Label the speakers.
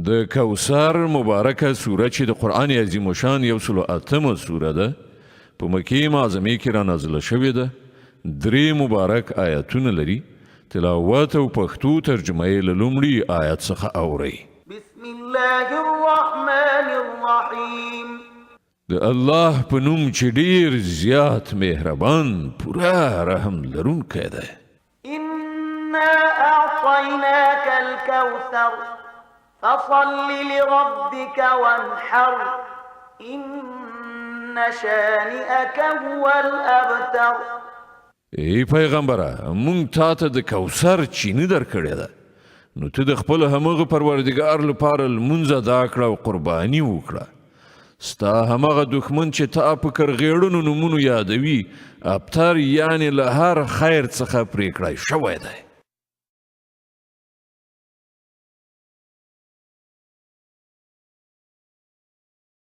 Speaker 1: د کوثر مبارکه سوره چې د قرآن عظیم شان 108 سوره ده په مکې معظمې کې را نازله شوې ده 3 مبارک آیاتونه لري تلاوت او پښتو ترجمه یې له لومړي آیت څخه اورئ
Speaker 2: بسم الله الرحمن الرحیم
Speaker 1: د الله په نوم چې ډیر زیات مهربان پوره رحم لرونکی دی
Speaker 2: إنا أعطيناك الكوثر فصل لربك وانحر إن شانئك هو الأبتر
Speaker 1: ای پیغمبره مونږ تا ته د کوثر چینی درکړې ده نو ته د خپل همغه پروردګار لپاره لمونځ ادا کړه او قرباني وکړه ستا همغه دښمن چې تا په کرغېړنو نومونو یادوي ابتر یعنی له هر خیر څخه پرېکړه شوی دی